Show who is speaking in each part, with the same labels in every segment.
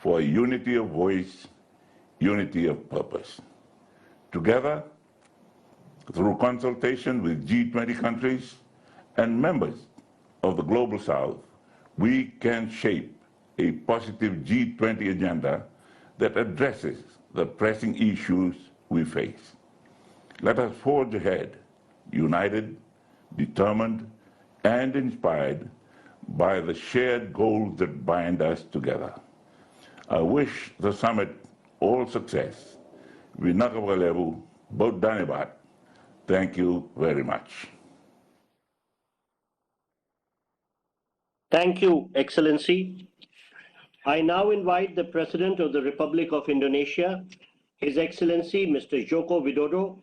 Speaker 1: for unity of voice, unity of purpose. Together, through consultation with G20 countries and members of the Global South, we can shape a positive G20 agenda that addresses the pressing issues we face. Let us forge ahead, united, determined, and inspired by the shared goals that bind us together. I wish the summit all success. Vinakavalevu Bodhanibat. Thank you very much.
Speaker 2: Thank you, Excellency. I now invite the President of the Republic of Indonesia, His Excellency Mr. Joko Widodo,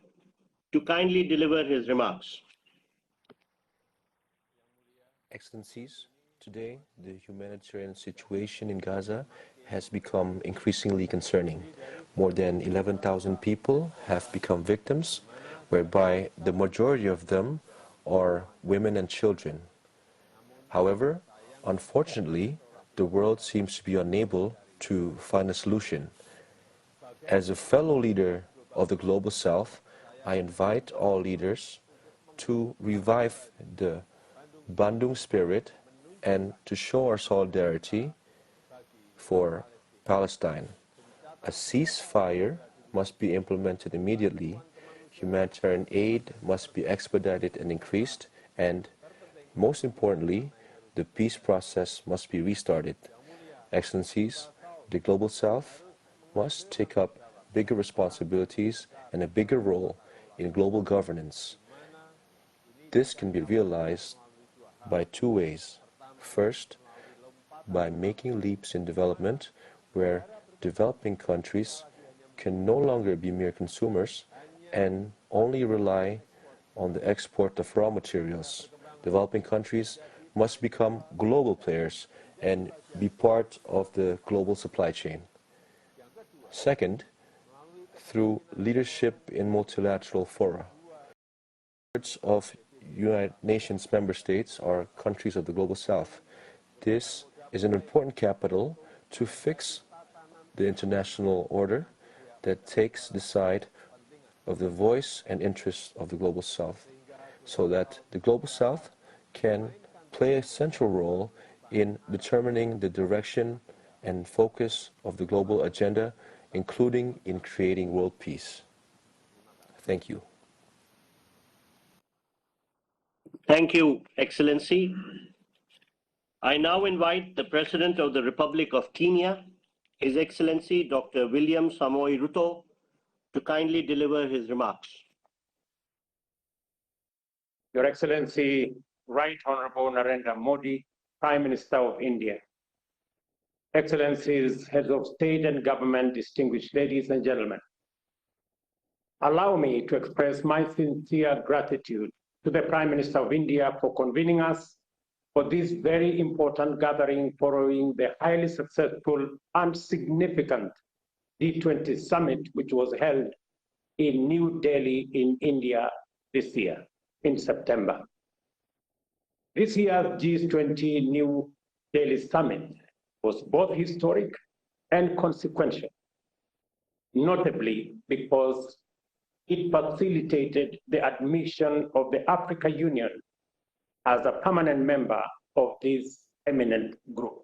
Speaker 2: to kindly deliver his remarks.
Speaker 3: Excellencies, today the humanitarian situation in Gaza has become increasingly concerning. More than 11,000 people have become victims, whereby the majority of them are women and children. However, unfortunately, the world seems to be unable to find a solution. As a fellow leader of the Global South, I invite all leaders to revive the Bandung spirit and to show our solidarity for Palestine. A ceasefire must be implemented immediately, humanitarian aid must be expedited and increased, and most importantly, the peace process must be restarted. Excellencies, the Global South must take up bigger responsibilities and a bigger role in global governance. This can be realized by two ways. First, by making leaps in development where developing countries can no longer be mere consumers and only rely on the export of raw materials. Developing countries must become global players and be part of the global supply chain. Second, through leadership in multilateral fora. Of United Nations member states are countries of the Global South. This is an important capital to fix the international order that takes the side of the voice and interests of the Global South, so that the Global South can play a central role in determining the direction and focus of the global agenda, including in creating world peace. Thank you.
Speaker 2: Thank you, Excellency. I now invite the President of the Republic of Kenya, His Excellency Dr. William Samoei Ruto, to kindly deliver his remarks.
Speaker 4: Your Excellency, Right Honorable Narendra Modi, Prime Minister of India, Excellencies, Heads of State and Government, distinguished ladies and gentlemen, allow me to express my sincere gratitude to the Prime Minister of India for convening us for this very important gathering following the highly successful and significant G20 summit, which was held in New Delhi in India this year in September. This year's G20 New Delhi summit was both historic and consequential, notably because it facilitated the admission of the African Union as a permanent member of this eminent group.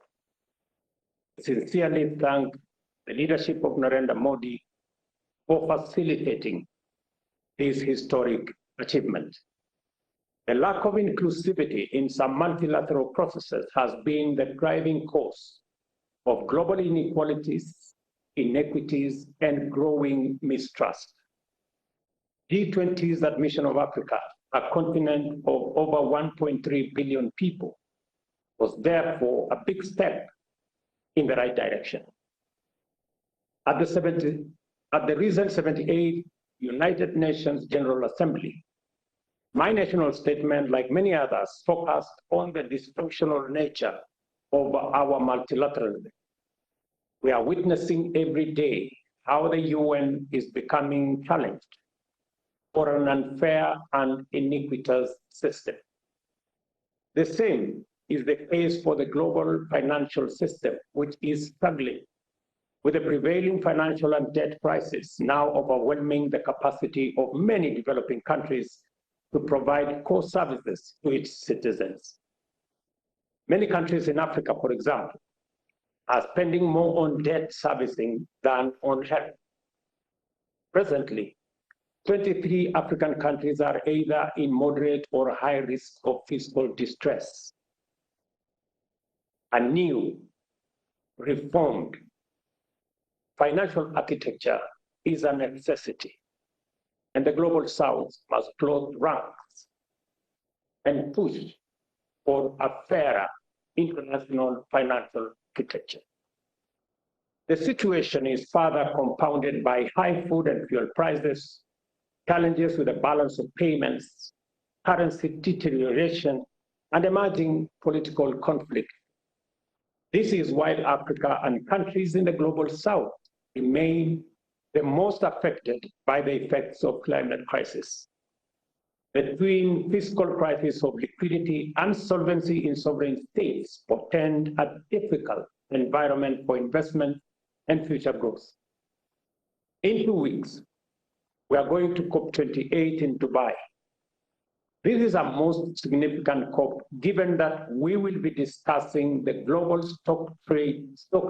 Speaker 4: I sincerely thank the leadership of Narendra Modi for facilitating this historic achievement. The lack of inclusivity in some multilateral processes has been the driving cause of global inequalities, inequities, and growing mistrust. G20's admission of Africa, a continent of over 1.3 billion people, was therefore a big step in the right direction. At the recent 78th United Nations General Assembly, my national statement, like many others, focused on the dysfunctional nature of our multilateralism. We are witnessing every day how the UN is becoming challenged for an unfair and iniquitous system. The same is the case for the global financial system, which is struggling with the prevailing financial and debt crisis now overwhelming the capacity of many developing countries to provide core services to its citizens. Many countries in Africa, for example, are spending more on debt servicing than on health. Presently, 23 African countries are either in moderate or high risk of fiscal distress. A new, reformed financial architecture is a necessity, and the Global South must close ranks and push for a fairer international financial architecture. The situation is further compounded by high food and fuel prices, challenges with the balance of payments, currency deterioration, and emerging political conflict. This is why Africa and countries in the Global South remain the most affected by the effects of climate crisis. The twin fiscal crisis of liquidity and solvency in sovereign states portend a difficult environment for investment and future growth. In 2 weeks, we are going to COP28 in Dubai. This is a most significant COP, given that we will be discussing the global stock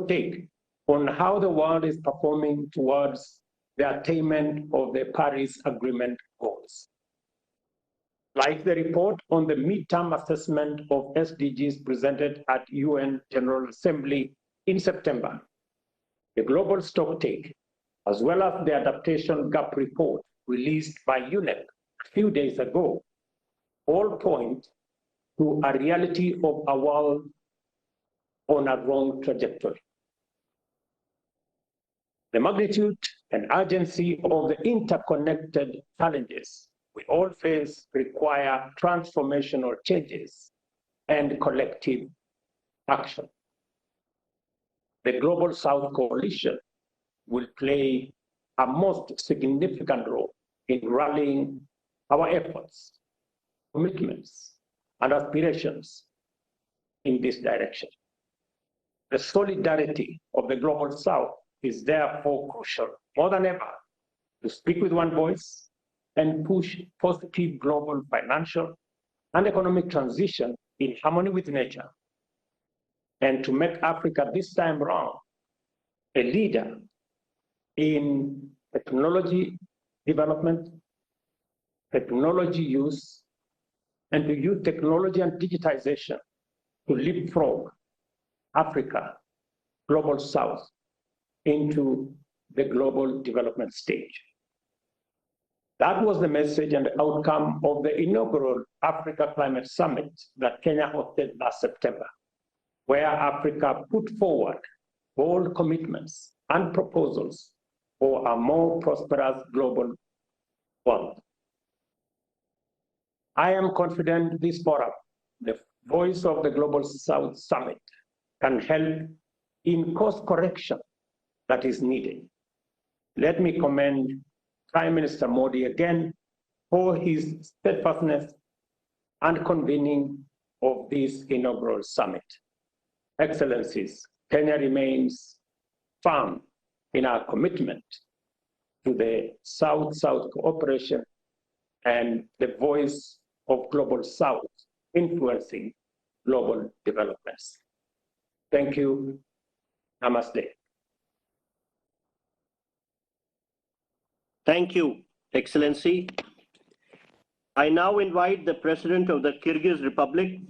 Speaker 4: take on how the world is performing towards the attainment of the Paris Agreement goals. Like the report on the midterm assessment of SDGs presented at UN General Assembly in September, the global stocktake, as well as the adaptation gap report released by UNEP a few days ago, all point to a reality of a world on a wrong trajectory. The magnitude and urgency of the interconnected challenges we all face require transformational changes and collective action. The Global South Coalition will play a most significant role in rallying our efforts, commitments, and aspirations in this direction. The solidarity of the Global South is therefore crucial more than ever to speak with one voice and push positive global financial and economic transition in harmony with nature, and to make Africa this time around a leader in technology development, technology use, and to use technology and digitization to leapfrog Africa, Global South, into the global development stage. That was the message and the outcome of the inaugural Africa Climate Summit that Kenya hosted last September, where Africa put forward bold commitments and proposals for a more prosperous global world. I am confident this forum, the voice of the Global South Summit, can help in course correction that is needed. Let me commend Prime Minister Modi again for his steadfastness and convening of this inaugural summit. Excellencies, Kenya remains firm in our commitment to the South-South cooperation and the voice of Global South influencing global developments. Thank you. Namaste.
Speaker 2: Thank you, Excellency. I now invite the President of the Kyrgyz Republic,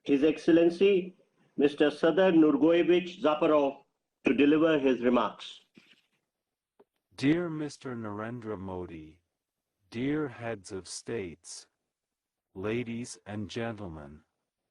Speaker 2: His Excellency, Mr. Sadar Nurgoyevich Zaparov, to deliver his remarks.
Speaker 5: Dear Mr. Narendra Modi, dear heads of states, ladies and gentlemen,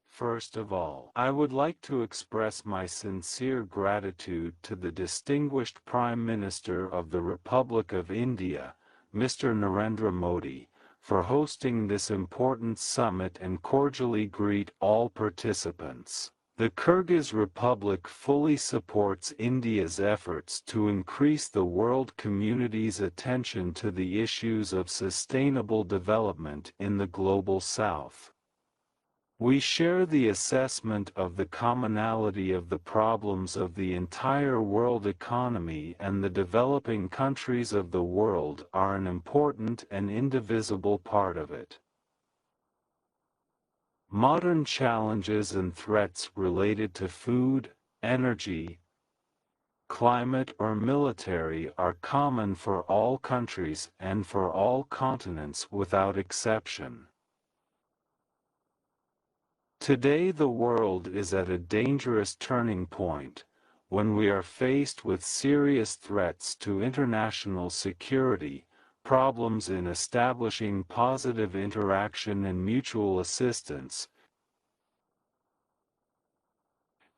Speaker 5: first of all, I would like to express my sincere gratitude to the distinguished Prime Minister of the Republic of India, Mr. Narendra Modi, for hosting this important summit and cordially greet all participants. The Kyrgyz Republic fully supports India's efforts to increase the world community's attention to the issues of sustainable development in the Global South. We share the assessment of the commonality of the problems of the entire world economy, and the developing countries of the world are an important and indivisible part of it. Modern challenges and threats related to food, energy, climate or military are common for all countries and for all continents without exception. Today the world is at a dangerous turning point, when we are faced with serious threats to international security, problems in establishing positive interaction and mutual assistance,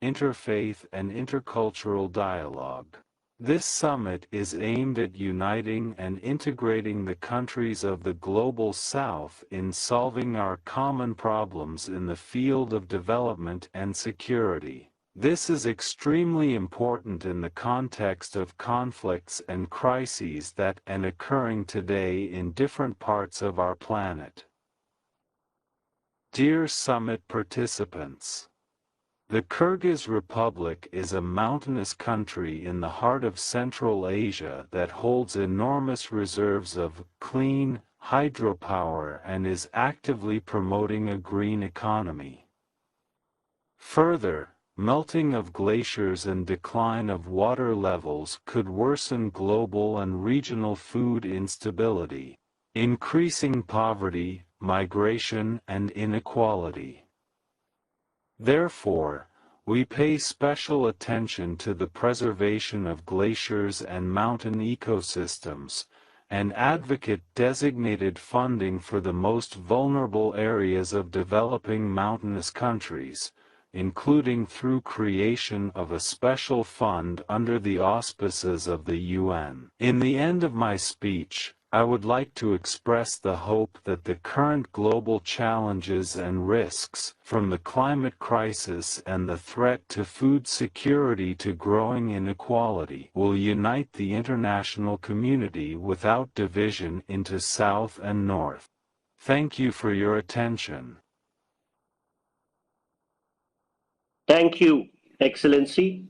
Speaker 5: interfaith and intercultural dialogue. This summit is aimed at uniting and integrating the countries of the Global South in solving our common problems in the field of development and security. This is extremely important in the context of conflicts and crises that are occurring today in different parts of our planet. Dear Summit participants, the Kyrgyz Republic is a mountainous country in the heart of Central Asia that holds enormous reserves of clean hydropower and is actively promoting a green economy. Further, melting of glaciers and decline of water levels could worsen global and regional food instability, increasing poverty, migration, and inequality. Therefore, we pay special attention to the preservation of glaciers and mountain ecosystems, and advocate designated funding for the most vulnerable areas of developing mountainous countries, including through creation of a special fund under the auspices of the UN. In the end of my speech, I would like to express the hope that the current global challenges and risks, from the climate crisis and the threat to food security to growing inequality, will unite the international community without division into South and North. Thank you for your attention.
Speaker 2: Thank you, Excellency.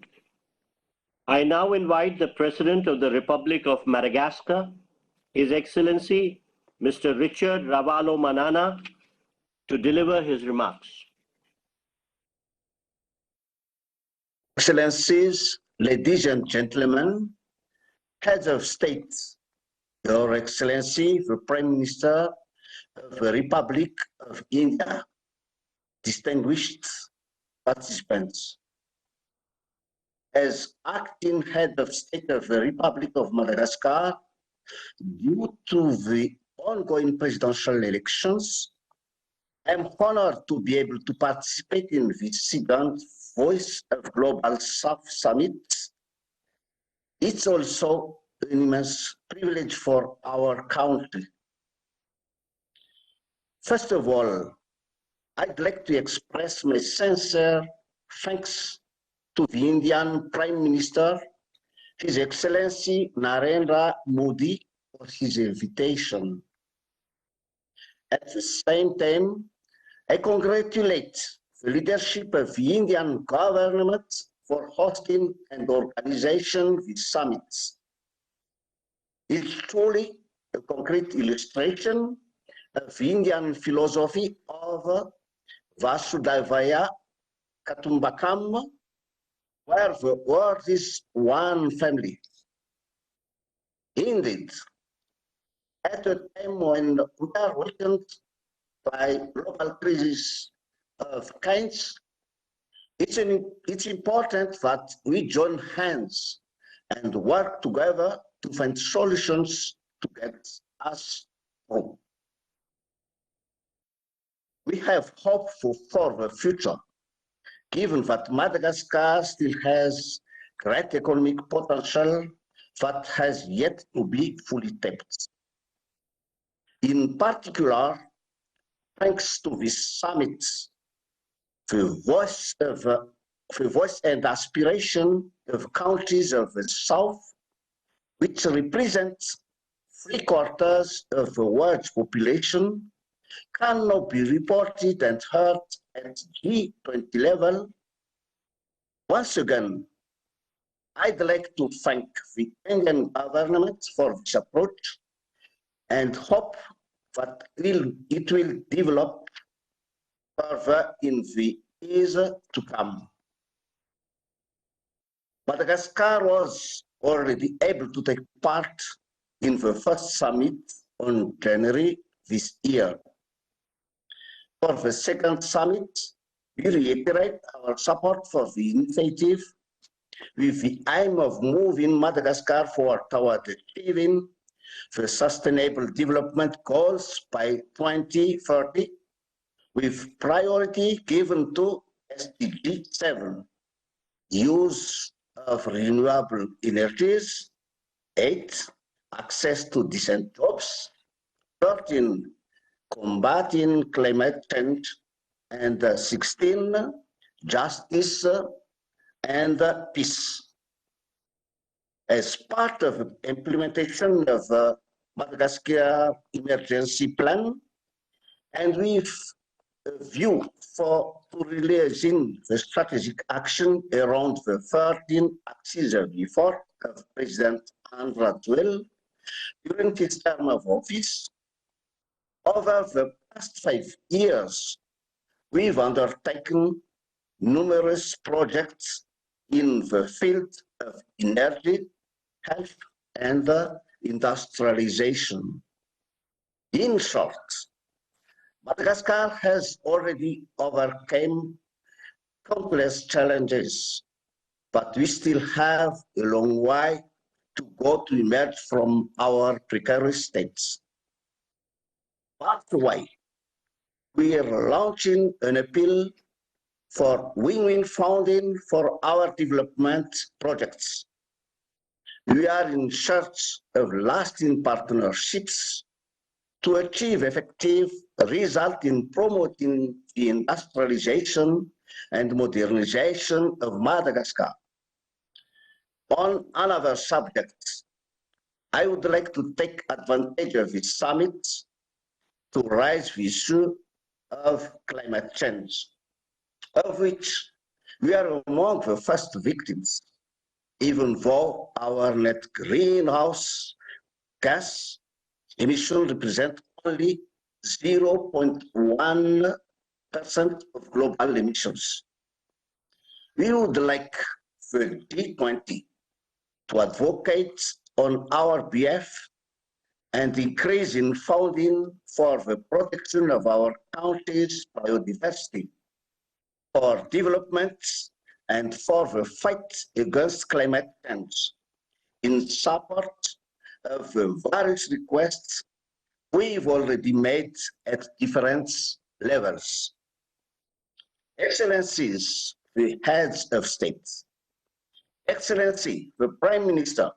Speaker 2: I now invite the President of the Republic of Madagascar, His Excellency, Mr. Richard Ravalo Manana, to deliver his remarks.
Speaker 6: Excellencies, ladies and gentlemen, heads of state, Your Excellency, the Prime Minister of the Republic of India, distinguished participants. As acting head of state of the Republic of Madagascar, due to the ongoing presidential elections, I am honored to be able to participate in this second Voice of Global South Summit. It's also an immense privilege for our country. First of all, I'd like to express my sincere thanks to the Indian Prime Minister, His Excellency Narendra Modi, for his invitation. At the same time, I congratulate the leadership of the Indian government for hosting and organizing these summits. It's truly a concrete illustration of the Indian philosophy of Vasudevaya Kutumbakam, where the world is one family. Indeed, at a time when we are weakened by global crisis of kinds, it's important that we join hands and work together to find solutions to get us home. We have hope for the future, given that Madagascar still has great economic potential that has yet to be fully tapped. In particular, thanks to this summit, the voice and aspiration of countries of the South, which represents 3/4 of the world's population, can now be reported and heard at G20 level. Once again, I'd like to thank the Indian government for this approach and hope that it will develop further in the years to come. Madagascar was already able to take part in the first summit on January this year. For the second summit, we reiterate our support for the initiative with the aim of moving Madagascar forward toward achieving the Sustainable Development Goals by 2030, with priority given to SDG 7, use of renewable energies, 8, access to decent jobs, 13, combating climate change, and 16, justice and peace. As part of the implementation of the Madagascar emergency plan, and with a view to releasing the strategic action around the 13 axes of effort of President Andra Tuel during his term of office, over the past 5 years, we've undertaken numerous projects in the field of energy, health, and industrialization. In short, Madagascar has already overcome countless challenges, but we still have a long way to go to emerge from our precarious states. That's why we are launching an appeal for win-win funding for our development projects. We are in search of lasting partnerships to achieve effective result in promoting the industrialization and modernization of Madagascar. On another subject, I would like to take advantage of this summit to raise the issue of climate change, of which we are among the first victims, even though our net greenhouse gas emissions represent only 0.1% of global emissions. We would like the G20 to advocate on our behalf and increase in funding for the protection of our country's biodiversity, for development, and for the fight against climate change, in support of the various requests we've already made at different levels. Excellencies, the heads of state, Excellency, the Prime Minister,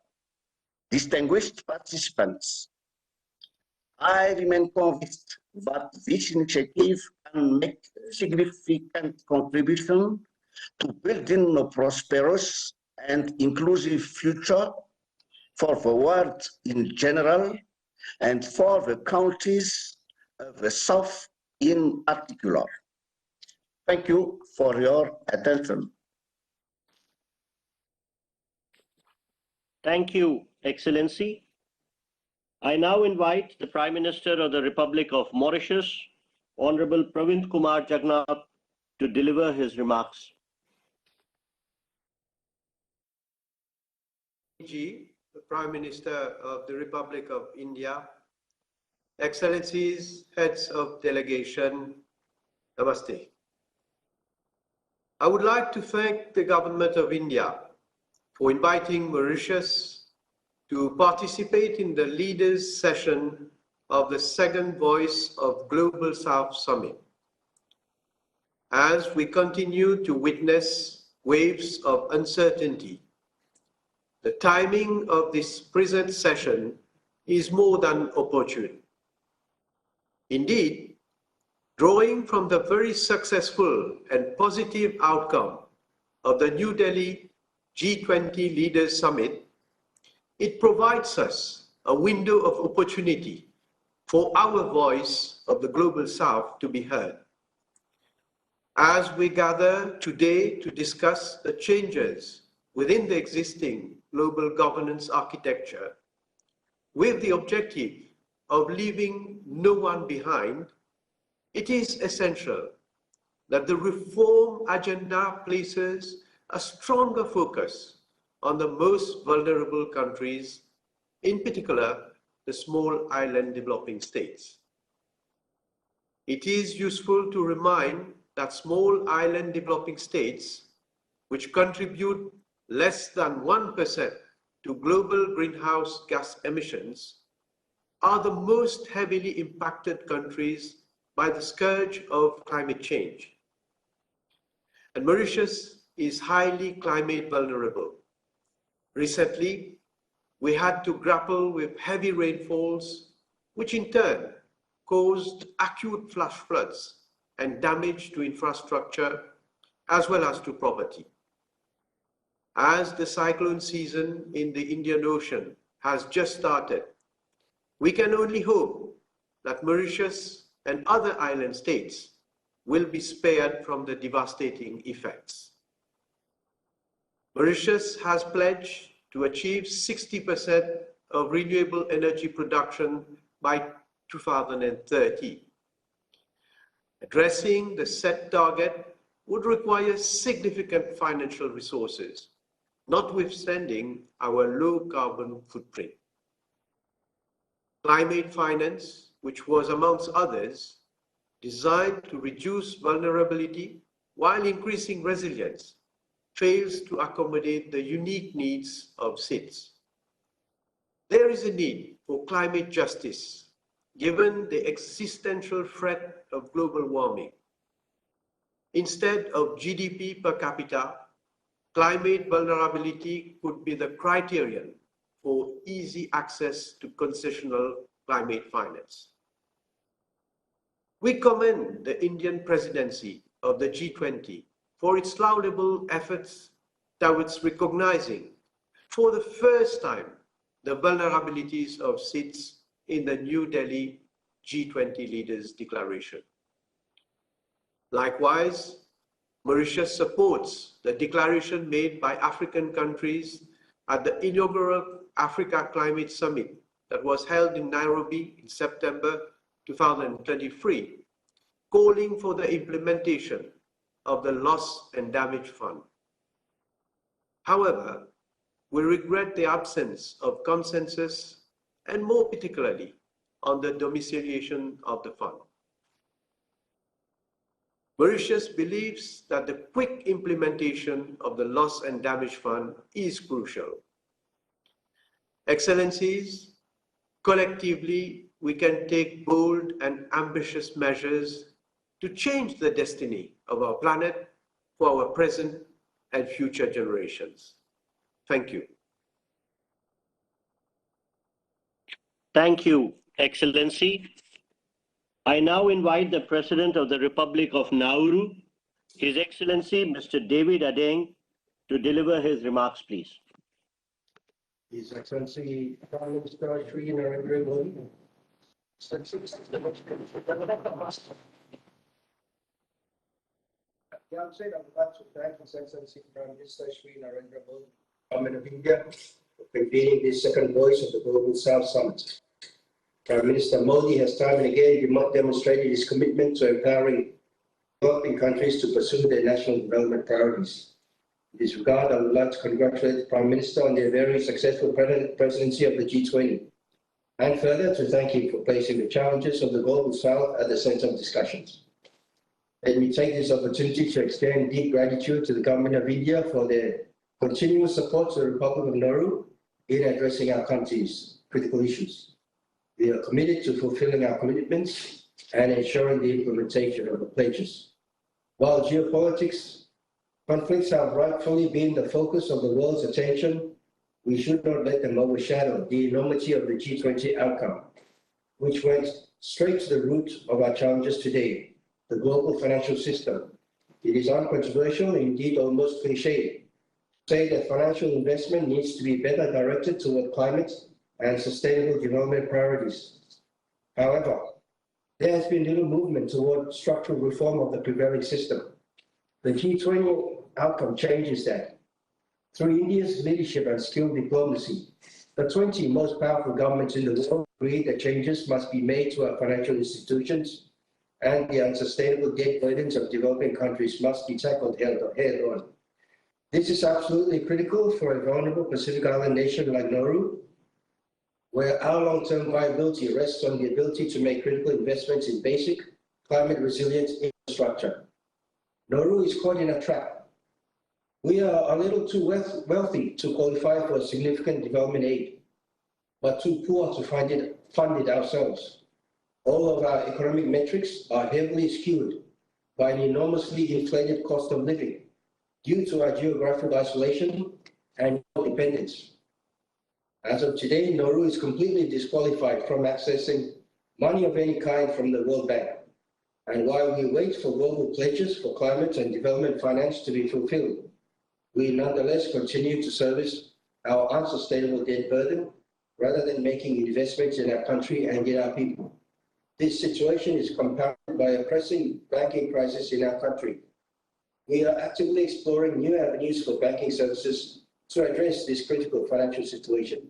Speaker 6: distinguished participants, I remain convinced that this initiative can make a significant contribution to building a prosperous and inclusive future for the world in general and for the countries of the South in particular. Thank you for your attention.
Speaker 2: Thank you, Excellency. I now invite the Prime Minister of the Republic of Mauritius, Honorable Pravind Kumar Jagannath, to deliver his remarks.
Speaker 7: The Prime Minister of the Republic of India, Excellencies, Heads of Delegation, Namaste. I would like to thank the Government of India for inviting Mauritius to participate in the leaders' session of the second Voice of Global South Summit. As we continue to witness waves of uncertainty, the timing of this present session is more than opportune. Indeed, drawing from the very successful and positive outcome of the New Delhi G20 Leaders Summit, it provides us a window of opportunity for our voice of the Global South to be heard. As we gather today to discuss the changes within the existing global governance architecture with the objective of leaving no one behind, it is essential that the reform agenda places a stronger focus on the most vulnerable countries, in particular, the small island developing states. It is useful to remind that small island developing states, which contribute less than 1% to global greenhouse gas emissions, are the most heavily impacted countries by the scourge of climate change. And Mauritius is highly climate vulnerable. Recently, we had to grapple with heavy rainfalls, which in turn caused acute flash floods and damage to infrastructure as well as to property. As the cyclone season in the Indian Ocean has just started, we can only hope that Mauritius and other island states will be spared from the devastating effects. Mauritius has pledged to achieve 60% of renewable energy production by 2030. Addressing the set target would require significant financial resources, notwithstanding our low carbon footprint. Climate finance, which was amongst others, designed to reduce vulnerability while increasing resilience, fails to accommodate the unique needs of SIDS. There is a need for climate justice, given the existential threat of global warming. Instead of GDP per capita, climate vulnerability could be the criterion for easy access to concessional climate finance. We commend the Indian presidency of the G20 for its laudable efforts towards recognizing, for the first time, the vulnerabilities of SIDS in the New Delhi G20 Leaders Declaration. Likewise, Mauritius supports the declaration made by African countries at the inaugural Africa Climate Summit that was held in Nairobi in September 2023, calling for the implementation of the Loss and Damage Fund. However, we regret the absence of consensus, and more particularly on the domiciliation of the fund. Mauritius believes that the quick implementation of the Loss and Damage Fund is crucial. Excellencies, collectively, we can take bold and ambitious measures to change the destiny of our planet for our present and future generations. Thank you.
Speaker 2: Thank you, Excellency. I now invite the President of the Republic of Nauru, His Excellency Mr. David Adeng, to deliver his remarks, please.
Speaker 8: His Excellency Prime Minister Shri Narendra Modi. At the outset, I would like to thank His Excellency Prime Minister Shri Narendra Modi, Government of India, for convening this second Voice of the Global South Summit. Prime Minister Modi has time and again demonstrated his commitment to empowering developing countries to pursue their national development priorities. In this regard, I would like to congratulate the Prime Minister on their very successful presidency of the G20, and further to thank him for placing the challenges of the Global South at the center of discussions. Let me take this opportunity to extend deep gratitude to the Government of India for their continuous support to the Republic of Nauru in addressing our country's critical issues. We are committed to fulfilling our commitments and ensuring the implementation of the pledges. While geopolitics conflicts have rightfully been the focus of the world's attention, we should not let them overshadow the enormity of the G20 outcome, which went straight to the root of our challenges today, the global financial system. It is uncontroversial, indeed almost cliché, to say that financial investment needs to be better directed toward climate and sustainable development priorities. However, there has been little movement toward structural reform of the prevailing system, The G20 outcome changes that. Through India's leadership and skilled diplomacy, the 20 most powerful governments in the world agreed that changes must be made to our financial institutions, and the unsustainable debt burdens of developing countries must be tackled head-on. This is absolutely critical for a vulnerable Pacific Island nation like Nauru, where our long-term viability rests on the ability to make critical investments in basic climate resilient infrastructure. Nauru is caught in a trap. We are a little too wealthy to qualify for significant development aid, but too poor to fund it ourselves. All of our economic metrics are heavily skewed by an enormously inflated cost of living due to our geographical isolation and dependence. As of today, Nauru is completely disqualified from accessing money of any kind from the World Bank. And while we wait for global pledges for climate and development finance to be fulfilled, we nonetheless continue to service our unsustainable debt burden rather than making investments in our country and in our people. This situation is compounded by a pressing banking crisis in our country. We are actively exploring new avenues for banking services to address this critical financial situation.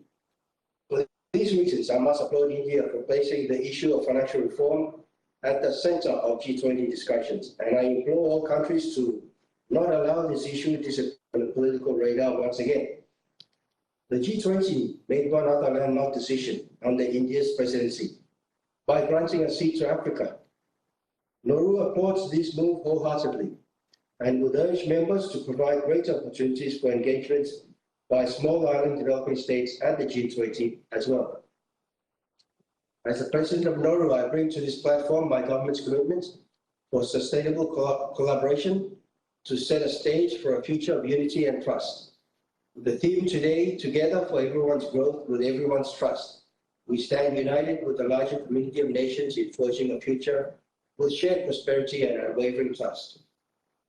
Speaker 8: For these reasons, I must applaud India for placing the issue of financial reform at the center of G20 discussions, and I implore all countries to not allow this issue to disappear on the political radar once again. The G20 made one other landmark decision under India's presidency by granting a seat to Africa. Nauru applauds this move wholeheartedly and would urge members to provide greater opportunities for engagement by small island developing states at the G20 as well. As the President of Nauru, I bring to this platform my government's commitment for sustainable collaboration to set a stage for a future of unity and trust. The theme today, together for everyone's growth with everyone's trust. We stand united with the larger community of nations in forging a future with shared prosperity and unwavering trust.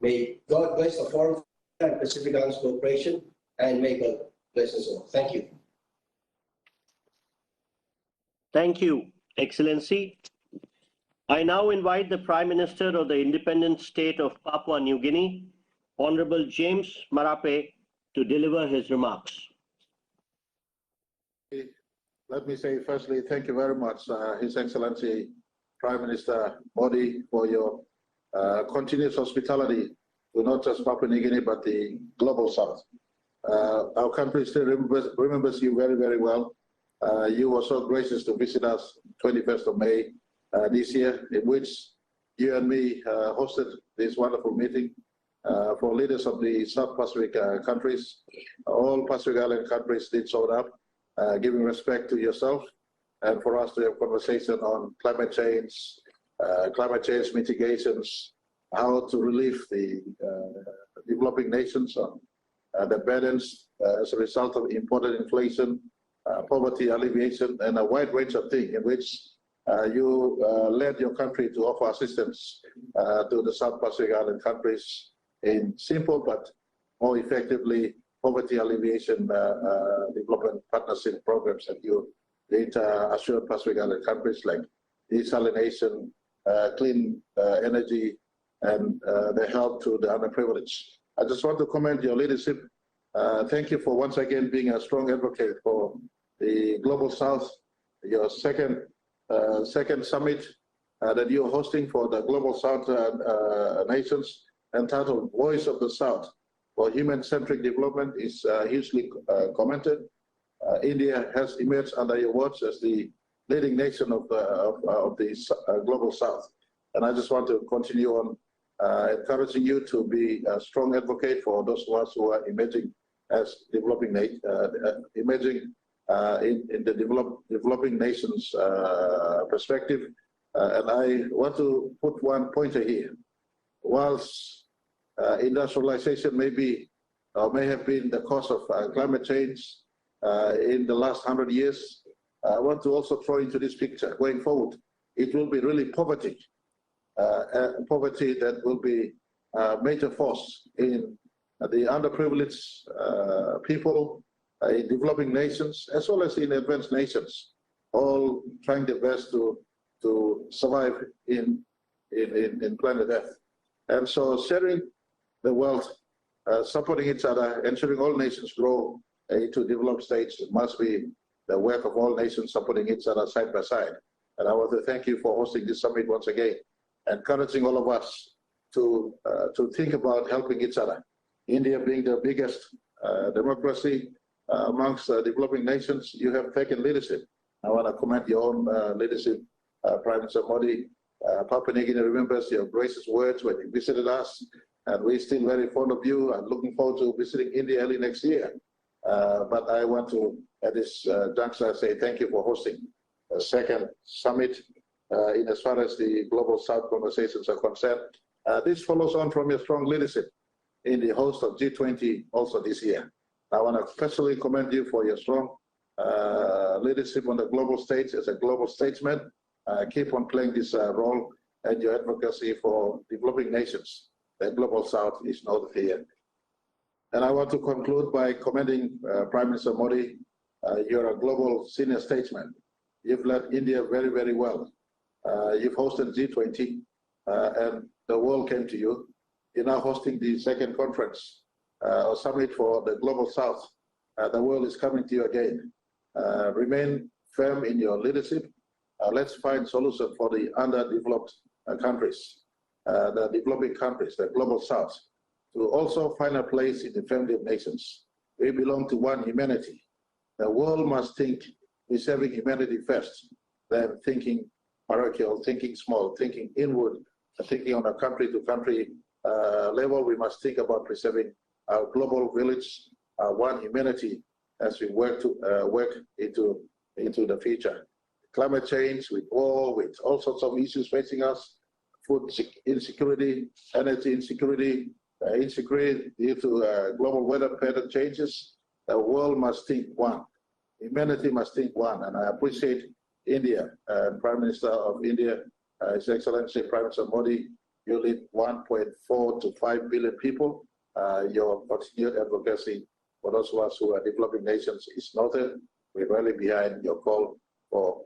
Speaker 8: May God bless the Forum and Pacific Islands Cooperation, and may God bless us all. Thank you.
Speaker 2: Thank you, Excellency. I now invite the Prime Minister of the Independent State of Papua New Guinea, Honorable James Marape, to deliver his remarks.
Speaker 9: Let me say firstly, thank you very much, His Excellency Prime Minister Modi, for your continuous hospitality to not just Papua New Guinea, but the global south. Our country still remembers you very, very well. You were so gracious to visit us 21st of May this year, in which you and me hosted this wonderful meeting for leaders of the South Pacific countries. All Pacific Island countries did show up, giving respect to yourself, and for us to have conversation on climate change mitigations, how to relieve the developing nations on the burdens as a result of imported inflation, poverty alleviation, and a wide range of things in which you led your country to offer assistance to the South Pacific Island countries in simple but more effectively poverty alleviation development partnership programs that you did assure Pacific Island countries like desalination, clean energy, and the help to the underprivileged. I just want to commend your leadership. Thank you for once again being a strong advocate for the Global South, your second summit that you're hosting for the Global South nations, entitled Voice of the South for Human-Centric Development, is hugely commented. India has emerged under your watch as the leading nation of the Global South. And I just want to continue on encouraging you to be a strong advocate for those of us who are emerging as developing in the developing nations perspective. And I want to put one pointer here. Whilst industrialization may have been the cause of climate change in the last 100 years, I want to also throw into this picture going forward. It will be really poverty that will be a major force in the underprivileged people in developing nations, as well as in advanced nations, all trying their best to survive in planet Earth. And so sharing the world supporting each other, ensuring all nations grow into developed states. It must be the work of all nations supporting each other side by side. And I want to thank you for hosting this summit once again, encouraging all of us to think about helping each other. India being the biggest democracy amongst developing nations, you have taken leadership. I want to commend your own leadership, Prime Minister Modi. Papua New Guinea remembers your gracious words when you visited us, and we're still very fond of you and looking forward to visiting India early next year. But I want to, at this juncture, say thank you for hosting a second summit in as far as the Global South conversations are concerned. This follows on from your strong leadership in the host of G20 also this year. I want to personally commend you for your strong leadership on the global stage as a global statesman. Keep on playing this role and your advocacy for developing nations. The Global South is not here. And I want to conclude by commending Prime Minister Modi. You're a global senior statesman. You've led India very, very well. You've hosted G20 and the world came to you. You're now hosting the second conference or summit for the Global South. The world is coming to you again. Remain firm in your leadership. Let's find solutions for the underdeveloped countries, the developing countries, the Global South, to also find a place in the family of nations. We belong to one humanity. The world must think preserving humanity first, then thinking parochial, thinking small, thinking inward, thinking on a country-to-country level. We must think about preserving our global village, one humanity, as we work into the future. Climate change, with war, with all sorts of issues facing us, food insecurity, energy insecurity, insecurity due to global weather pattern changes. The world must think one. Humanity must think one. And I appreciate India, Prime Minister of India, His Excellency Prime Minister Modi. You lead 1.4 to 5 billion people. Your continued advocacy for those of us who are developing nations is noted. We're really behind your call for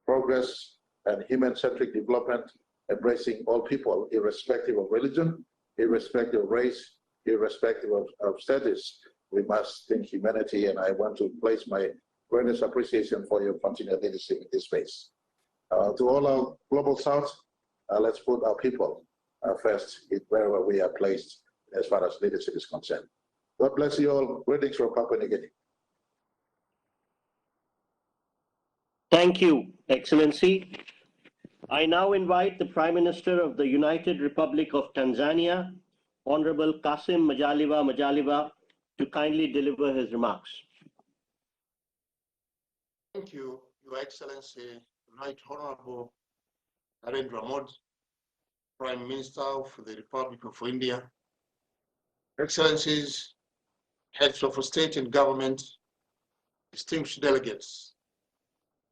Speaker 9: progress and human-centric development, embracing all people, irrespective of religion, irrespective of race, irrespective of status. We must think humanity, and I want to place my greatest appreciation for your continued leadership in this space. To all our Global South, let's put our people first wherever we are placed as far as leadership is concerned. God bless you all. Greetings from Papua New Guinea.
Speaker 2: Thank you, Excellency. I now invite the Prime Minister of the United Republic of Tanzania, Honorable Kassim Majaliwa, to kindly deliver his remarks.
Speaker 10: Thank you, Your Excellency, Right Honorable Narendra Modi, Prime Minister of the Republic of India, Excellencies, Heads of State and Government, distinguished delegates.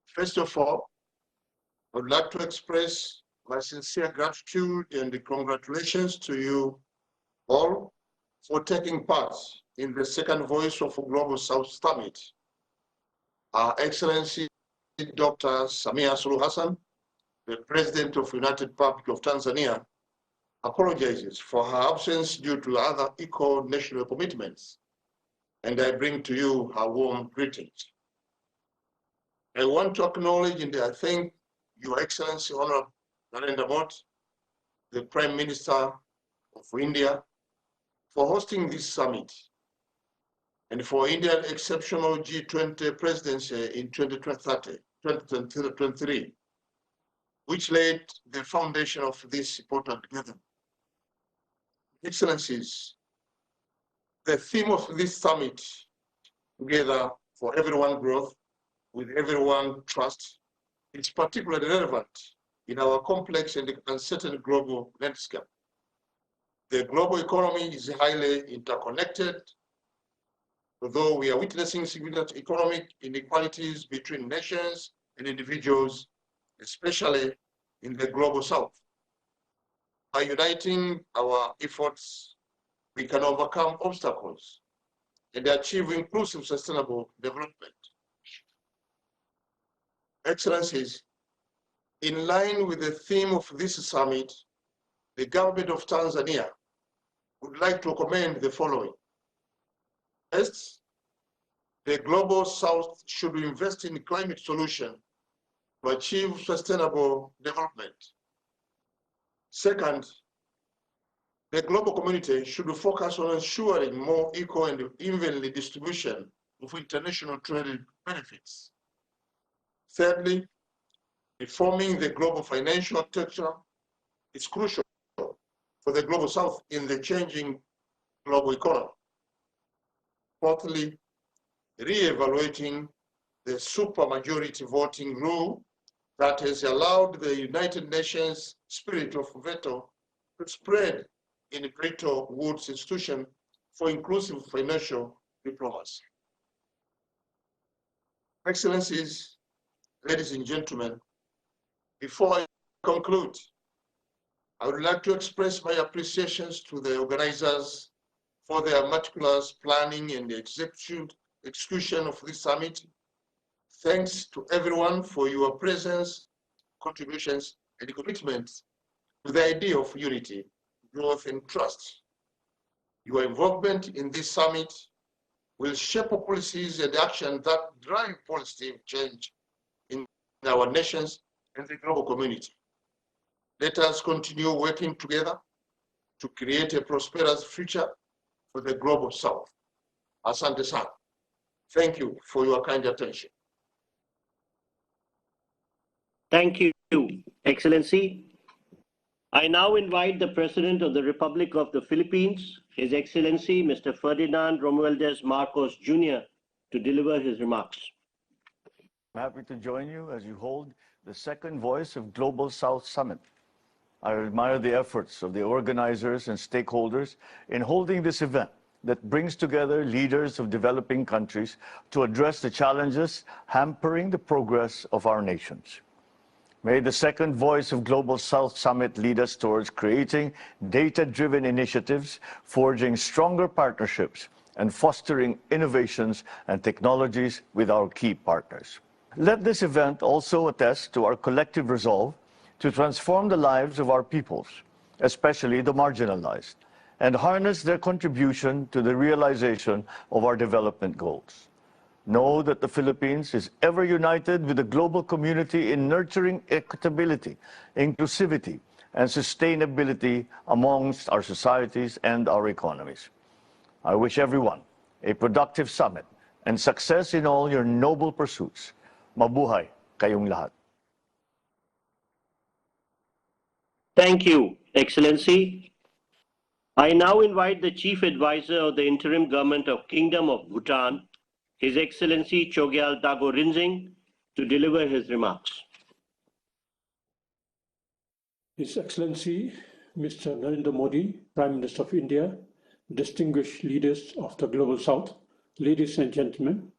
Speaker 10: First of all, I would like to express my sincere gratitude and congratulations to you all for taking part in the second Voice of Global South Summit. Our Excellency Dr. Samia Suluhu Hassan, the President of the United Republic of Tanzania, apologizes for her absence due to other equal national commitments, and I bring to you her warm greetings. I want to acknowledge and I thank Your Excellency Honorable Narendra Modi, the Prime Minister of India, for hosting this summit and for India's exceptional G20 presidency in 2023, which laid the foundation of this important gathering. Excellencies, the theme of this summit, Together for Everyone Growth, with Everyone Trust, is particularly relevant in our complex and uncertain global landscape. The global economy is highly interconnected, although we are witnessing significant economic inequalities between nations and individuals, especially in the Global South. By uniting our efforts, we can overcome obstacles and achieve inclusive, sustainable development. Excellencies, in line with the theme of this summit, the government of Tanzania would like to commend the following. First, the Global South should invest in climate solution to achieve sustainable development. Second, the global community should focus on ensuring more equal and evenly distribution of international trade benefits. Thirdly, reforming the global financial architecture is crucial for the Global South in the changing global economy. Fourthly, re-evaluating the supermajority voting rule that has allowed the United Nations spirit of veto to spread in Bretton Woods institution for inclusive financial diplomacy. Excellencies, ladies and gentlemen, before I conclude, I would like to express my appreciations to the organizers for their meticulous planning and execution of this summit. Thanks to everyone for your presence, contributions, and commitment to the idea of unity, growth, and trust. Your involvement in this summit will shape policies and actions that drive positive change in our nations and the global community. Let us continue working together to create a prosperous future for the Global South. Asante sana. Thank you for your kind attention.
Speaker 2: Thank you, Excellency. I now invite the President of the Republic of the Philippines, His Excellency, Mr. Ferdinand Romualdez Marcos Jr., to deliver his remarks.
Speaker 11: I'm happy to join you as you hold the second Voice of Global South Summit. I admire the efforts of the organizers and stakeholders in holding this event that brings together leaders of developing countries to address the challenges hampering the progress of our nations. May the second Voice of Global South Summit lead us towards creating data-driven initiatives, forging stronger partnerships, and fostering innovations and technologies with our key partners. Let this event also attest to our collective resolve to transform the lives of our peoples, especially the marginalized, and harness their contribution to the realization of our development goals. Know that the Philippines is ever united with the global community in nurturing equitability, inclusivity, and sustainability amongst our societies and our economies. I wish everyone a productive summit and success in all your noble pursuits. Mabuhay kayong lahat.
Speaker 2: Thank you, Excellency. I now invite the Chief Advisor of the Interim Government of Kingdom of Bhutan, His Excellency Chogyal Dago Rinzing, to deliver his remarks.
Speaker 12: His Excellency Mr. Narendra Modi, Prime Minister of India, distinguished leaders of the Global South, ladies and gentlemen,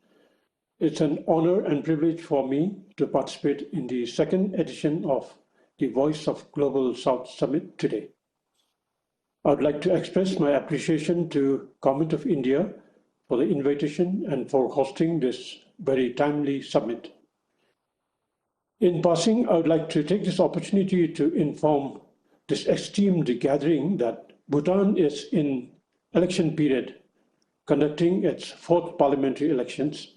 Speaker 12: it's an honor and privilege for me to participate in the second edition of the Voice of Global South Summit today. I would like to express my appreciation to Government of India for the invitation and for hosting this very timely summit. In passing, I would like to take this opportunity to inform this esteemed gathering that Bhutan is in election period, conducting its fourth parliamentary elections.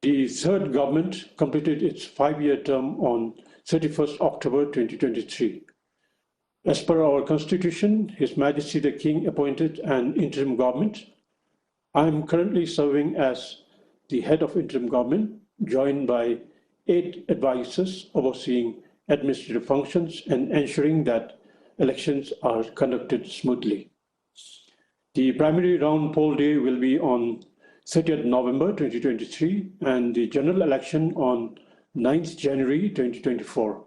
Speaker 12: The third government completed its 5-year term on 31st October 2023. As per our constitution, His Majesty the King appointed an interim government. I am currently serving as the head of interim government, joined by 8 advisors overseeing administrative functions and ensuring that elections are conducted smoothly. The primary round poll day will be on 30th November 2023 and the general election on 9th January 2024.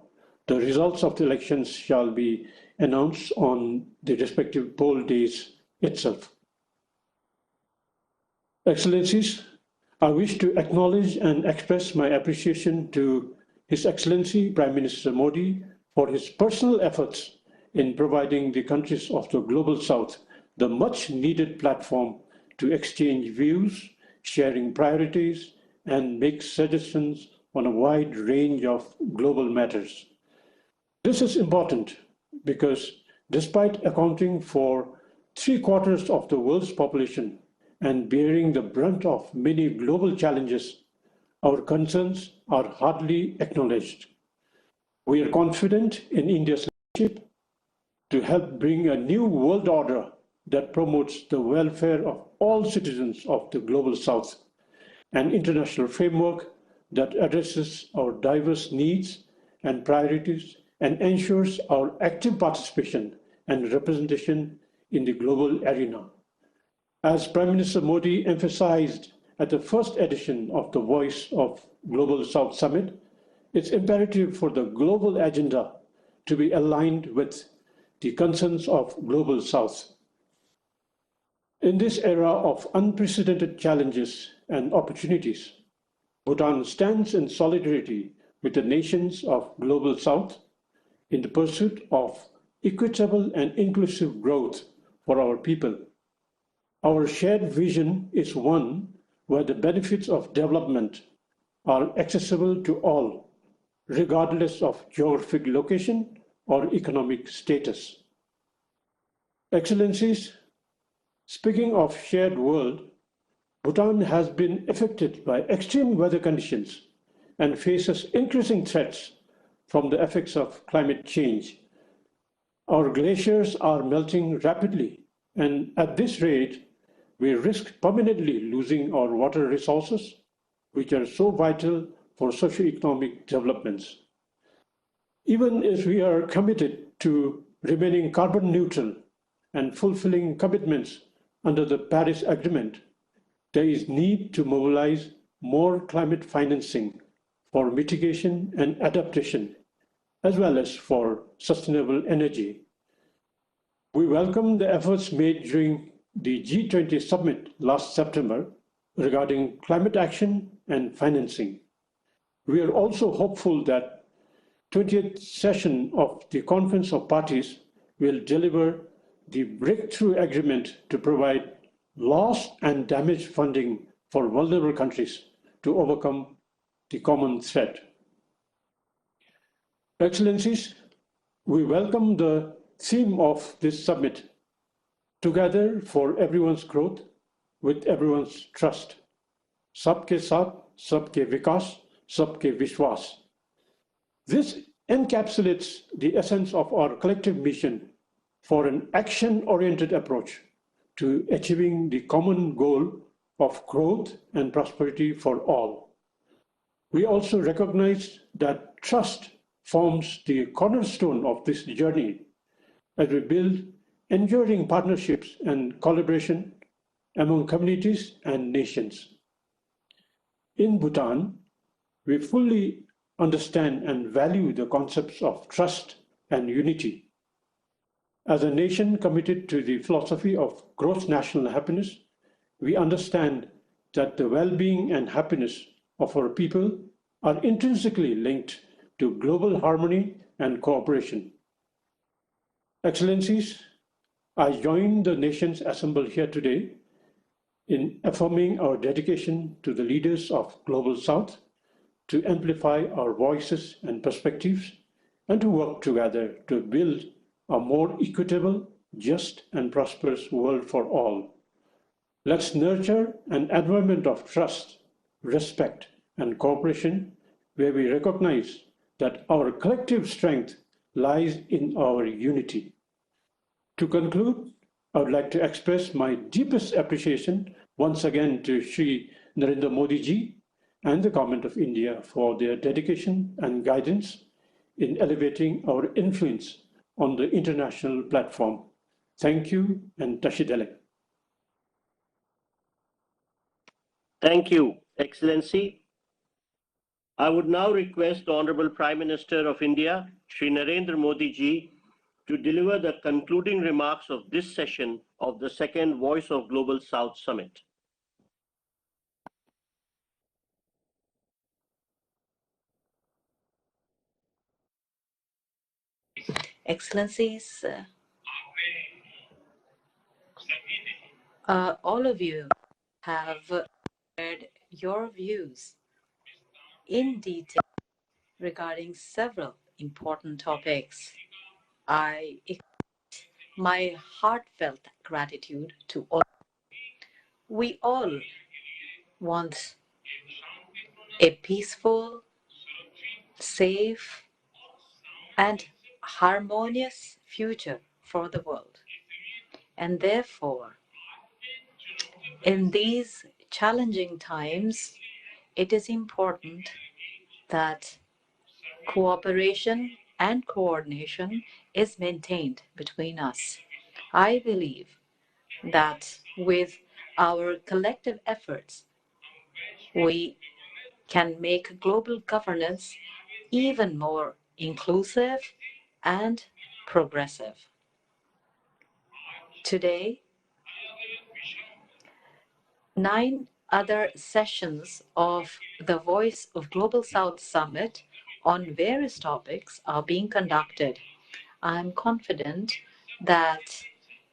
Speaker 12: The results of the elections shall be announced on the respective poll days itself. Excellencies, I wish to acknowledge and express my appreciation to His Excellency Prime Minister Modi for his personal efforts in providing the countries of the Global South the much needed platform to exchange views, sharing priorities, and make suggestions on a wide range of global matters. This is important because despite accounting for 3/4 of the world's population and bearing the brunt of many global challenges, our concerns are hardly acknowledged. We are confident in India's leadership to help bring a new world order that promotes the welfare of all citizens of the Global South, an international framework that addresses our diverse needs and priorities and ensures our active participation and representation in the global arena. As Prime Minister Modi emphasized at the first edition of the Voice of Global South Summit, it's imperative for the global agenda to be aligned with the concerns of Global South. In this era of unprecedented challenges and opportunities, Bhutan stands in solidarity with the nations of Global South in the pursuit of equitable and inclusive growth for our people. Our shared vision is one where the benefits of development are accessible to all, regardless of geographic location or economic status. Excellencies, speaking of shared world, Bhutan has been affected by extreme weather conditions and faces increasing threats from the effects of climate change. Our glaciers are melting rapidly, and at this rate, we risk permanently losing our water resources, which are so vital for socioeconomic developments. Even as we are committed to remaining carbon neutral and fulfilling commitments under the Paris Agreement, there is need to mobilize more climate financing for mitigation and adaptation, as well as for sustainable energy. We welcome the efforts made during the G20 summit last September regarding climate action and financing. We are also hopeful that 20th session of the Conference of Parties will deliver the breakthrough agreement to provide loss and damage funding for vulnerable countries to overcome the common threat. Excellencies, we welcome the theme of this summit, Together for Everyone's Growth with Everyone's Trust. Sabke Saath, Sabke Vikas, Sabke Vishwas. This encapsulates the essence of our collective mission for an action-oriented approach to achieving the common goal of growth and prosperity for all. We also recognize that trust forms the cornerstone of this journey as we build enduring partnerships and collaboration among communities and nations. In Bhutan, we fully understand and value the concepts of trust and unity. As a nation committed to the philosophy of gross national happiness, we understand that the well-being and happiness of our people are intrinsically linked to global harmony and cooperation. Excellencies, I join the nations assembled here today in affirming our dedication to the leaders of Global South to amplify our voices and perspectives and to work together to build a more equitable, just, and prosperous world for all. Let's nurture an environment of trust, respect, and cooperation where we recognize that our collective strength lies in our unity. To conclude, I would like to express my deepest appreciation once again to Shri Narendra Modi ji and the Government of India for their dedication and guidance in elevating our influence on the international platform. Thank you and Tashidele.
Speaker 2: Thank you, Excellency. I would now request the Honorable Prime Minister of India, Shri Narendra Modi ji, to deliver the concluding remarks of this session of the second Voice of Global South Summit.
Speaker 13: Excellencies, all of you have shared your views in detail regarding several important topics. I expect my heartfelt gratitude to all. We all want a peaceful, safe, and harmonious future for the world. And therefore, in these challenging times, it is important that cooperation and coordination is maintained between us. I believe that with our collective efforts, we can make global governance even more inclusive and progressive. Today, 9 other sessions of the Voice of Global South Summit on various topics are being conducted. I'm confident that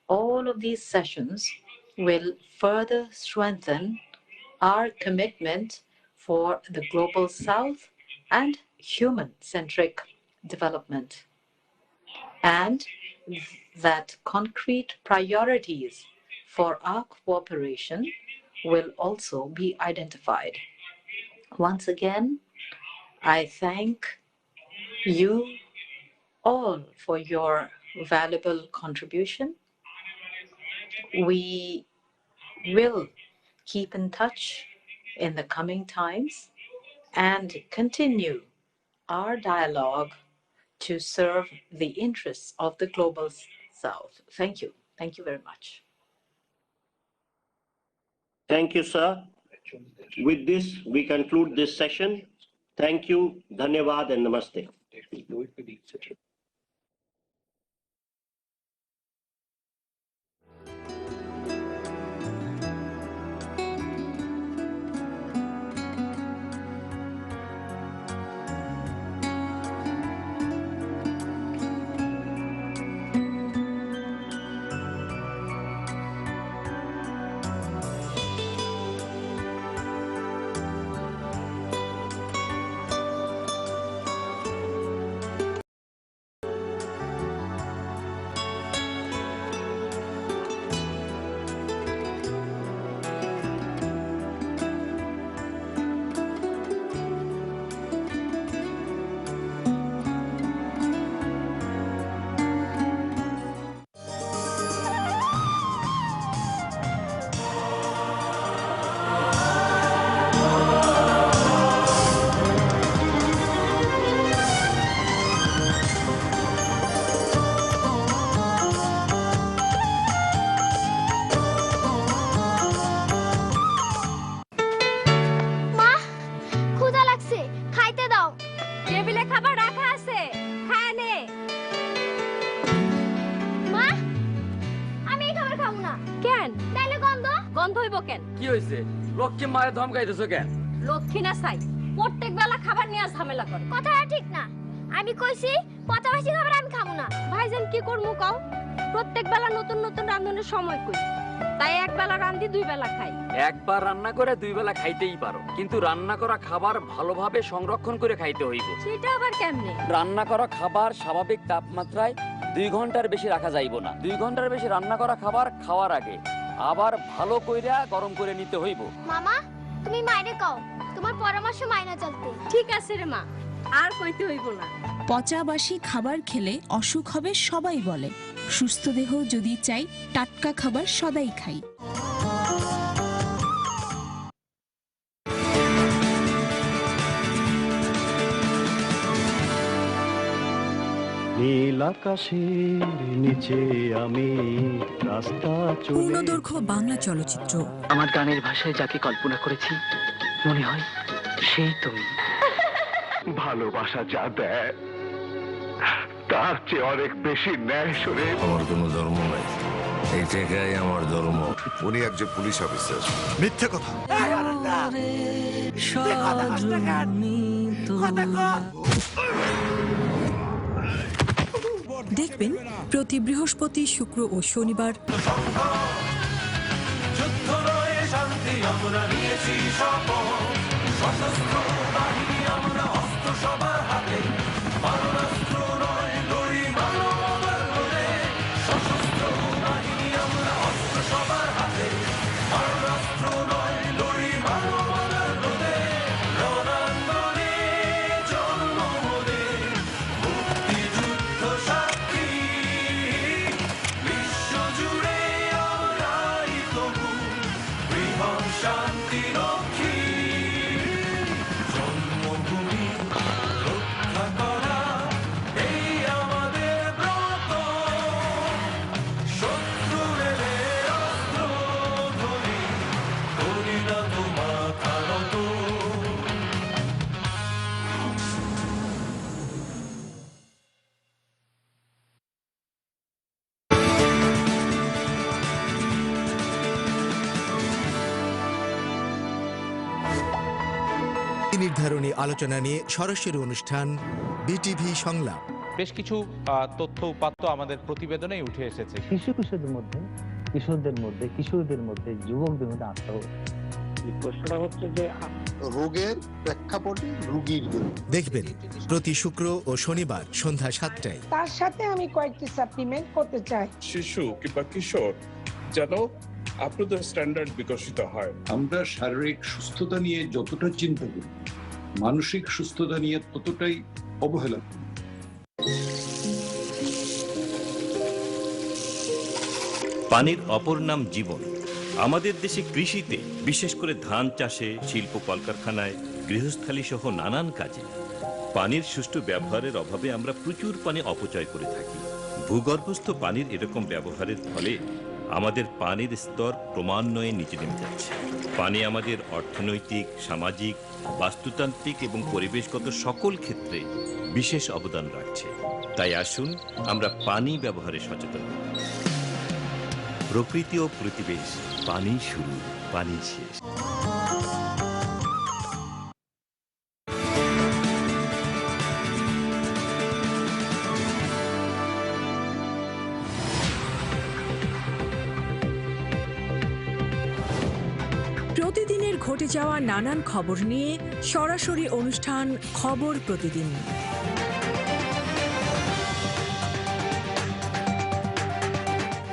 Speaker 13: all of these sessions will further strengthen our commitment for the Global South and human-centric development, and that concrete priorities for our cooperation will also be identified. Once again, I thank you all for your valuable contribution. We will keep in touch in the coming times and continue our dialogue to serve the interests of the Global South. Thank you. Thank you very much.
Speaker 2: Thank you, sir. With this, we conclude this session. Thank you, Dhanyavad and Namaste.
Speaker 14: Lakshmi মায়ের ধমকাইতেছো কেন?
Speaker 15: লক্ষ্মী না চাই প্রত্যেক বেলা খাবার নিয়ে ঝামেলা করে। কথাটা ঠিক না। আমি কইছি পচাবাসি খাবার আমি খাবো না। ভাইজান কি করমু কও? প্রত্যেক বেলা নতুন নতুন রান্নার সময় কই। তাই এক বেলা রান্ধি দুই বেলা খাই।
Speaker 14: একবার রান্না করে দুই বেলা খাইতেই পারো, কিন্তু রান্না করা খাবার ভালোভাবে সংরক্ষণ করে খাইতে হইব।
Speaker 15: সেটা আবার কেমনে?
Speaker 14: রান্না করা খাবার স্বাভাবিক তাপমাত্রায় 2 ঘন্টার বেশি রাখা যাইব না। 2 ঘন্টার বেশি রান্না করা খাবার খাওয়ার আগে আবার ভালো কইরা গরম করে নিতে হইব।
Speaker 15: মামা তুমি মাইরে কও, তোমার পরামর্শ মাইনা চলতে। ঠিক আছে রে মা, আর কইতে হইব না।
Speaker 16: পচাবাসি খাবার খেলে অসুখ হবে সবাই বলে। সুস্থ দেহ যদি চাই টাটকা খাবার সদাই খাই।
Speaker 17: নীল আকাশের নিচে আমি রাস্তা চলে।
Speaker 16: পূর্ণদৈর্ঘ্য বাংলা চলচ্চিত্র।
Speaker 18: আমার গানের ভাষায় যাকে কল্পনা করেছি মনে হয় সেই তুমি।
Speaker 19: ভালোবাসা যা দেয় তার চেয়ে অনেক বেশি ন্যায় শুনে।
Speaker 20: আমার কোনো ধর্ম নাই, এই জায়গায় আমার ধর্ম। উনি একজন পুলিশ অফিসার।
Speaker 19: মিথ্যে কথা।
Speaker 16: দেখবেন প্রতি বৃহস্পতি, শুক্র ও শনিবার।
Speaker 19: সশস্ত্র
Speaker 21: নির্ধারণী আলোচনা নিয়ে সরাসরি অনুষ্ঠান বিটিভি সংলাপ।
Speaker 22: বেশ কিছু তথ্য উপাত্ত আমাদের প্রতিবেদনেই উঠে এসেছে।
Speaker 23: কিশোরদের মধ্যে কিশোরদের মধ্যে যুবকদের মধ্যে আত্মহত্যা। প্রশ্নটা হচ্ছে যে
Speaker 9: রোগের প্রেক্ষাপটে রোগীর
Speaker 21: দেখবেন প্রতি শুক্র ও শনিবার সন্ধ্যা 7টায়।
Speaker 24: তার সাথে আমি কয়েকটি সাপ্লিমেন্ট করতে চাই।
Speaker 25: শিশু কিংবা কিশোর যেন আপনাদের স্ট্যান্ডার্ড বিকশিত হয়।
Speaker 26: আমরা শারীরিক সুস্থতা নিয়ে যতটা চিন্তা করি, মানসিক সুস্থতা নিয়ে ততটাই অবহেলা করি।
Speaker 27: পানির অপর নাম জীবন। আমাদের দেশে কৃষিতে, বিশেষ করে ধান চাষে, শিল্প কলকারখানায়, গৃহস্থালী সহ নানান কাজে পানির সুষ্ঠু ব্যবহারের অভাবে আমরা প্রচুর পানি অপচয় করে থাকি। ভূগর্ভস্থ পানির এরকম ব্যবহারের ফলে আমাদের পানির স্তর ক্রমান্বয়ে নিচে নেমে যাচ্ছে। পানি আমাদের অর্থনৈতিক, সামাজিক, বাস্তুতান্ত্রিক এবং পরিবেশগত সকল ক্ষেত্রে বিশেষ অবদান রাখছে। তাই আসুন আমরা পানি ব্যবহারে সচেতন হই। প্রকৃতি ও প্রতিবেশ, পানি শুরু, পানি শেষ।
Speaker 28: প্রতিদিনের ঘটে যাওয়া নানান খবর নিয়ে সরাসরি অনুষ্ঠান খবর প্রতিদিন।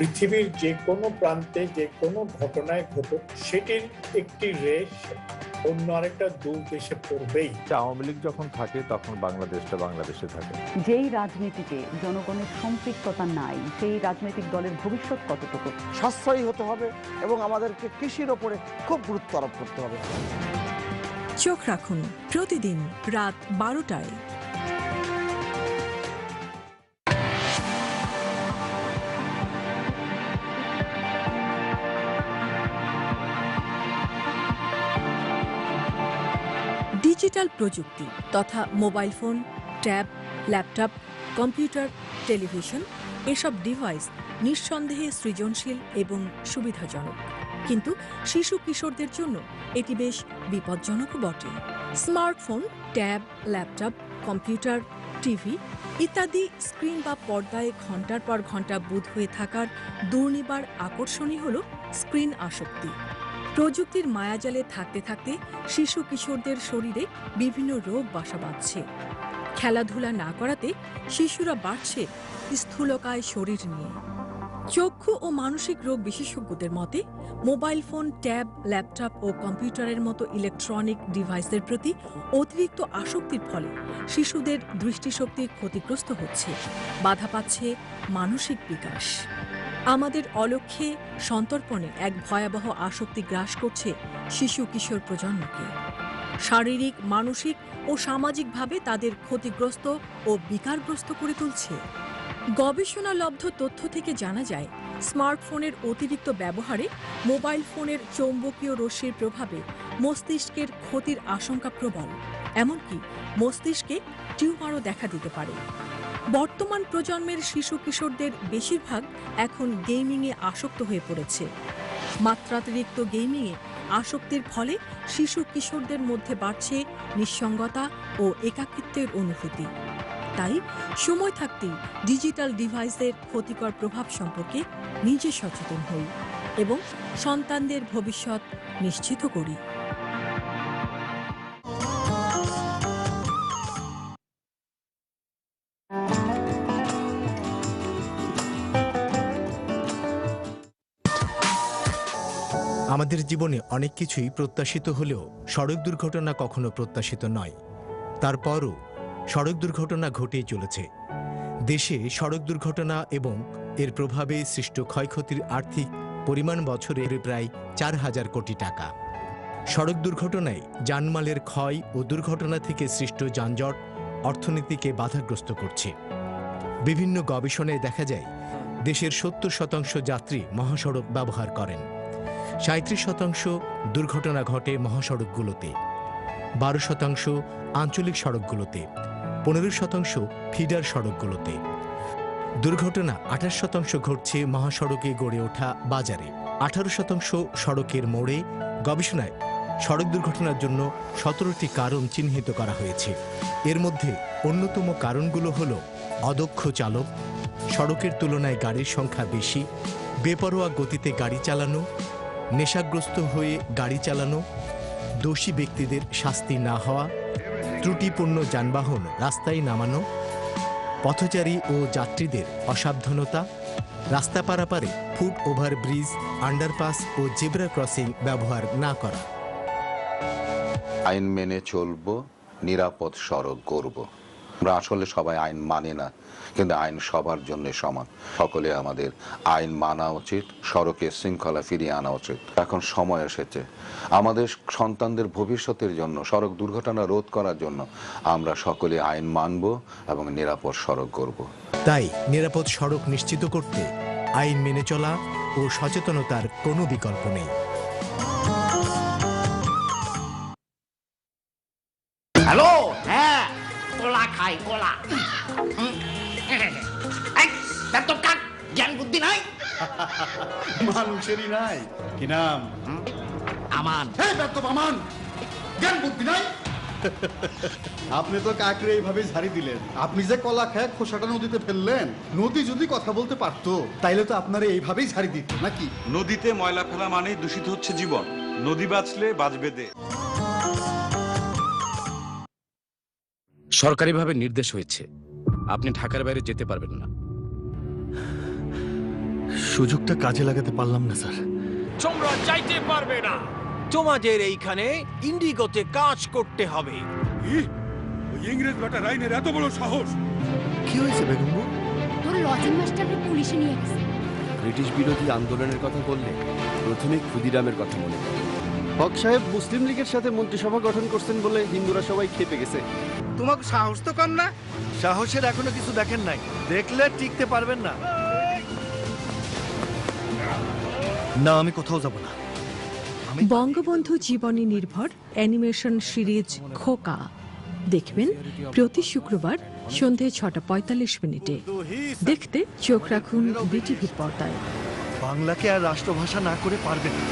Speaker 29: পৃথিবীর যে কোনো প্রান্তে যে কোনো ঘটনায় ঘটুক, সেটির একটি রেশ অন্য আরেকটা দূর দেশে পড়বেই।
Speaker 30: আওয়ামী লীগ যখন থাকে তখন বাংলাদেশটা বাংলাদেশে থাকে।
Speaker 31: যেই রাজনীতিতে জনগণের সম্পৃক্ততা নাই, সেই রাজনৈতিক দলের ভবিষ্যৎ কতটুকু?
Speaker 32: সাশ্রয়ী হতে হবে এবং আমাদেরকে কৃষির ওপরে খুব গুরুত্ব আরোপ করতে হবে।
Speaker 28: চোখ রাখুন প্রতিদিন রাত 12টায়। ডিজিটাল প্রযুক্তি তথা mobile phone, tab, laptop, computer, television এসব ডিভাইস নিঃসন্দেহে সৃজনশীল এবং সুবিধাজনক, কিন্তু শিশু কিশোরদের জন্য এটি বেশ বিপজ্জনকও বটে। Smartphone, tab, laptop, computer, TV ইত্যাদি স্ক্রিন বা পর্দায় ঘণ্টার পর ঘণ্টা বুঁদ হয়ে থাকার দুর্নিবার আকর্ষণই হল স্ক্রিন আসক্তি। প্রযুক্তির মায়াজালে থাকতে থাকতে শিশু কিশোরদের শরীরে বিভিন্ন রোগ বাসা বাঁধছে। খেলাধুলা না করাতে শিশুরা বাড়ছে স্থূলকায় শরীর নিয়ে। চক্ষু ও মানসিক রোগ বিশেষজ্ঞদের মতে মোবাইল ফোন, ট্যাব, ল্যাপটপ ও কম্পিউটারের মতো ইলেকট্রনিক ডিভাইসের প্রতি অতিরিক্ত আসক্তির ফলে শিশুদের দৃষ্টিশক্তি ক্ষতিগ্রস্ত হচ্ছে, বাধা পাচ্ছে মানসিক বিকাশ। আমাদের অলক্ষ্যে সন্তর্পণে এক ভয়াবহ আসক্তি গ্রাস করছে শিশু কিশোর প্রজন্মকে। শারীরিক, মানসিক ও সামাজিকভাবে তাদের ক্ষতিগ্রস্ত ও বিকারগ্রস্ত করে তুলছে। গবেষণালব্ধ তথ্য থেকে জানা যায়, স্মার্টফোনের অতিরিক্ত ব্যবহারে মোবাইল ফোনের চৌম্বকীয় রশ্মির প্রভাবে মস্তিষ্কের ক্ষতির আশঙ্কা প্রবল, এমনকি মস্তিষ্কে টিউমারও দেখা দিতে পারে। বর্তমান প্রজন্মের শিশু কিশোরদের বেশিরভাগ এখন গেমিংয়ে আসক্ত হয়ে পড়েছে। মাত্রাতিরিক্ত গেমিংয়ে আসক্তির ফলে শিশু কিশোরদের মধ্যে বাড়ছে নিঃসঙ্গতা ও একাকিত্বের অনুভূতি। তাই সময় থাকতেই ডিজিটাল ডিভাইসের ক্ষতিকর প্রভাব সম্পর্কে নিজে সচেতন হই এবং সন্তানদের ভবিষ্যৎ নিশ্চিত করি।
Speaker 21: আমাদের জীবনে অনেক কিছুই প্রত্যাশিত হলেও সড়ক দুর্ঘটনা কখনো প্রত্যাশিত নয়। তারপরও সড়ক দুর্ঘটনা ঘটেই চলেছে। দেশে সড়ক দুর্ঘটনা এবং এর প্রভাবে সৃষ্ট ক্ষয়ক্ষতির আর্থিক পরিমাণ বছরে প্রায় 4,000 কোটি টাকা। সড়ক দুর্ঘটনায় জানমালের ক্ষয় ও দুর্ঘটনা থেকে সৃষ্ট যানজট অর্থনীতিকে বাধাগ্রস্ত করছে। বিভিন্ন গবেষণায় দেখা যায়, দেশের 70% যাত্রী মহাসড়ক ব্যবহার করেন। 37% দুর্ঘটনা ঘটে মহাসড়কগুলোতে, 12% আঞ্চলিক সড়কগুলোতে, 15% ফিডার সড়কগুলোতে। দুর্ঘটনা 28% ঘটছে মহাসড়কে গড়ে ওঠা বাজারে, 18% সড়কের মোড়ে। গবেষণায় সড়ক দুর্ঘটনার জন্য 17টি কারণ চিহ্নিত করা হয়েছে। এর মধ্যে অন্যতম কারণগুলো হল অদক্ষ চালক, সড়কের তুলনায় গাড়ির সংখ্যা বেশি, বেপরোয়া গতিতে গাড়ি চালানো, নেশাগ্রস্ত হয়ে গাড়ি চালানো, দোষী ব্যক্তিদের শাস্তি না হওয়া, ত্রুটিপূর্ণ যানবাহন রাস্তায় নামানো, পথচারী ও যাত্রীদের অসাবধানতা, রাস্তা পারাপারে ফুট ওভার ব্রিজ, আন্ডারপাস ও জেব্রা ক্রসিং ব্যবহার না করা।
Speaker 1: আইন মেনে চলবো, নিরাপদ সড়ক গড়ব। আমরা আসলে সবাই আইন মানি না, কিন্তু আইন সবার জন্য সমান। সকলে আমাদের আইন মানা উচিত, সড়কে শৃঙ্খলা ফিরিয়ে আনা উচিত। এখন সময় এসেছে আমাদের সন্তানদের ভবিষ্যতের জন্য, সড়ক দুর্ঘটনা রোধ করার জন্য আমরা সকলে আইন মানব এবং নিরাপদ সড়ক গড়ব।
Speaker 21: তাই নিরাপদ সড়ক নিশ্চিত করতে আইন মেনে চলা ও সচেতনতার কোনো বিকল্প নেই।
Speaker 2: হ্যালো, হ্যাঁ, কলা খাই, কলা। জ্ঞান বুদ্ধি নাই,
Speaker 3: মানুষেরই নাই। কি নাম?
Speaker 2: আমান।
Speaker 3: আমান, জ্ঞান বুদ্ধি নাই। আপনি তো কাকরে এইভাবে ঝাড়ি দিলেন। আপনি যে কলা খায় খোসাটা নদীতে ফেললেন, নদী যদি কথা বলতে পারতো তাইলে তো আপনারা এইভাবেই ঝাড়ি দিত নাকি?
Speaker 4: নদীতে ময়লা ফেলা মানে দূষিত হচ্ছে জীবন। নদী বাঁচলে বাঁচবে দেশ।
Speaker 5: সরকারিভাবে নির্দেশ হয়েছে আপনি ঢাকার বাইরে যেতে পারবেন না।
Speaker 3: সুযোগটা কাজে লাগাতে পারলাম না স্যার।
Speaker 6: তোমরা চাইতে পারবে না, তোমাদের এইখানে ইন্ডিগোতে কাজ করতে হবে।
Speaker 3: ওই ইংরেজ বেটা রাইনের এত বড় সাহস! কি হয়েছে বেগম?
Speaker 15: তোর লজিং মাস্টারকে পুলিশে নিয়ে গেছে।
Speaker 7: ব্রিটিশ বিরোধী আন্দোলনের কথা বললে প্রথমে ক্ষুদিরামের কথা মনে পড়ে।
Speaker 3: হক সাহেব মুসলিম লীগের সাথে মন্ত্রিসভা গঠন করছেন বলে হিন্দুরা সবাই খেপে গেছে। তোমাকে সাহস তো কম না? সাহসের এখনো কিছু দেখেন নাই, দেখলে টিকতে পারবেন না। না, আমি কোথাও যাব না।
Speaker 28: বঙ্গবন্ধু জীবনী নির্ভর অ্যানিমেশন সিরিজ খোকা দেখবেন প্রতি শুক্রবার সন্ধে 6:45। দেখতে চোখ রাখুন বিটিভির পর্দায়।
Speaker 3: বাংলাকে আর রাষ্ট্রভাষা না করে পারবেন না।